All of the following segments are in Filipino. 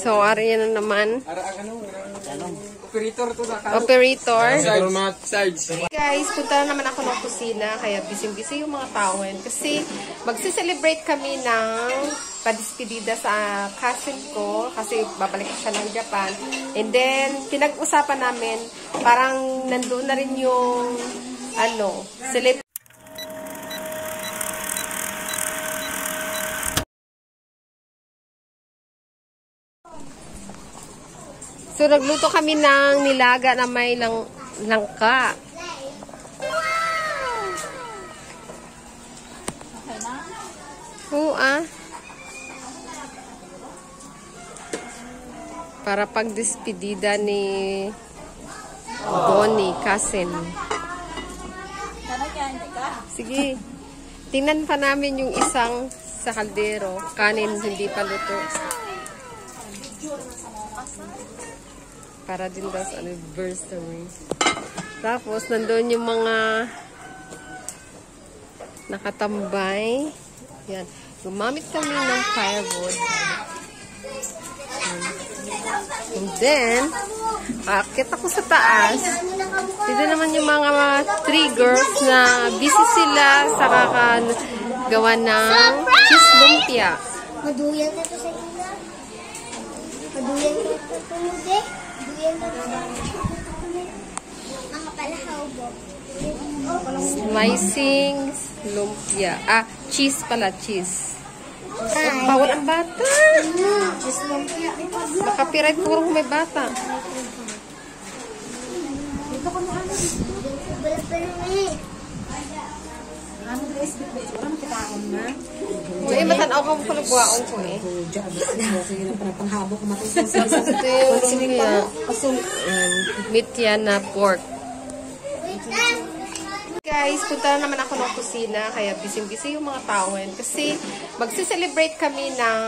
So, ari yan na naman. Operator to na. Operator. Sides. Guys, punta na naman ako ng kusina. Kaya busy-busy yung mga tao ngayon. Kasi magsi-celebrate kami ng padispedida sa cousin ko. Kasi babalik siya ng Japan. And then, pinag-usapan namin, parang nandun na rin yung celebration. So, nagluto kami ng nilaga na may langka. Oo, para pag-despedida ni Bonnie, cousin. Sige. Tingnan pa namin yung isang sa kaldero. Kanin, hindi pa luto. Para din daw sa anniversary. Tapos, nandun yung mga nakatambay. Yan. Gumamit kami ng firewood. And then, akit ako sa taas. Dito naman yung mga 3 girls na busy sila sa kakagawa ng cheese lumpia. Maduyan na to sa ina. Maduyan na to tumude. Slicing lumpia. Cheese pala, cheese. Bawal ang bata. Cheese lumpia. Makapirat puro may bata. Dito ko na Uy, matanaw ka mo palagwaon ko eh. Ito yung lumpia. Meat yan na pork. Guys, punta na naman ako ng kusina. Kaya busy-busy yung mga tao ngayon. Kasi magsi-celebrate kami ng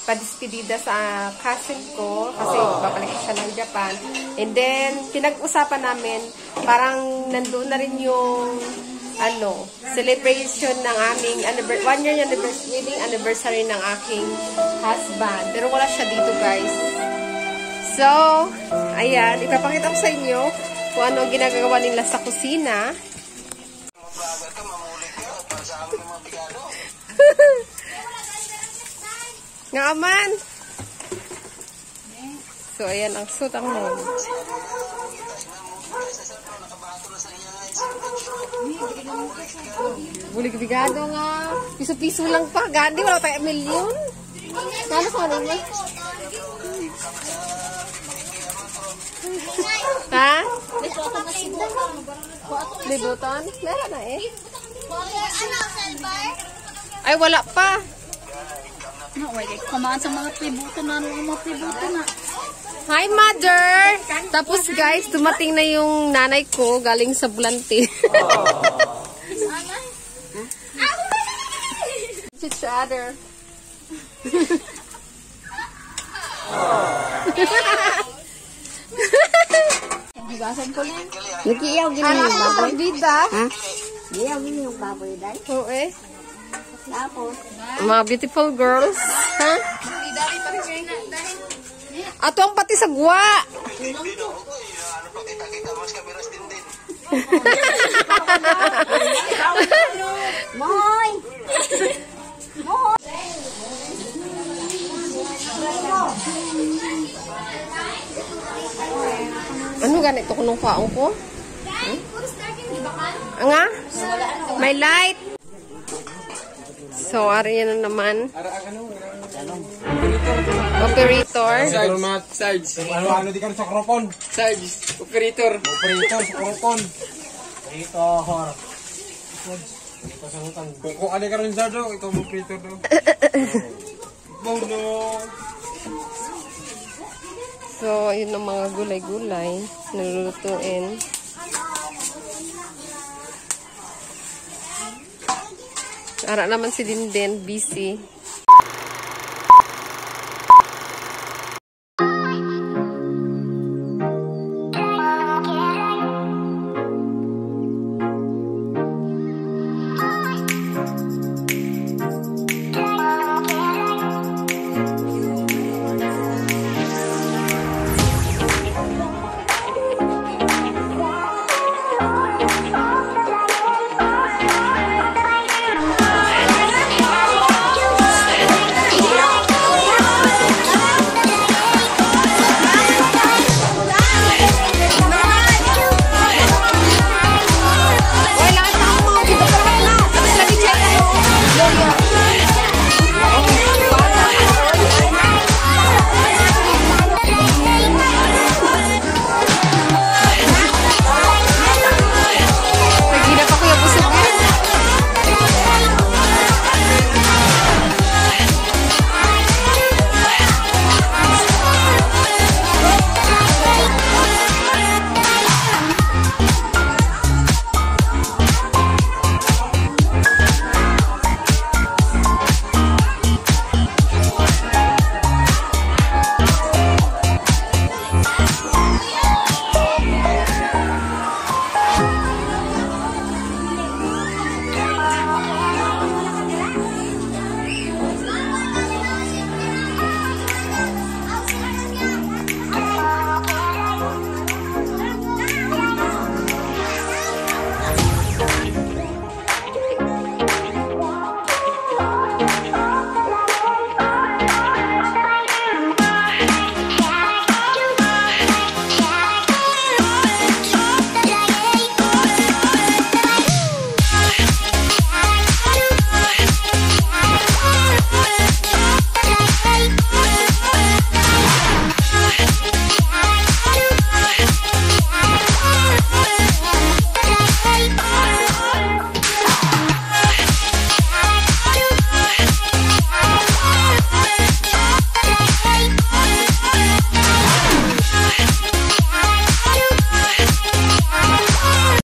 padispedida sa cousin ko. Kasi babalik siya ng Japan. And then, pinag-usapan namin, parang nandun na rin yung celebration ng aming 1 year wedding anniversary ng aking husband. Pero wala siya dito, guys. So, ayan. Ipapakita ko sa inyo kung ano ginagawa nila sa kusina. Nga aman. So, ayan ang sutang mo. Bulig-bigado nga. Piso-piso lang pa. Gandi, wala tayo milyon. Kano sa kanina? Ha? Libuton? Meron na eh. Ay, wala pa. Kumaan sa mga tributo na. Hi, Mother! Tapos, guys, dumating na yung nanay ko galing sa Bulante. Each other. Higasan ko lang. Nag-iyaw gini yung baboy. Bida. Ha? Iyaw gini yung baboy dahil. Oo eh. Tapos. Mga beautiful girls. Ha? Ato ang pati sa gwa. Moy! Ano ganito ko nung faong ko? Nga? May light. So, ari yan na naman. Operator. Sides. Ano di ka sa kropon? Sides. Operator sa kropon. Operator. Ito sa hutang. Kung ano ka rin sa do, ito ang operator do. Bono. So, yun ang mga gulay-gulay. Nalulutuin. Ara naman si Dinden, busy.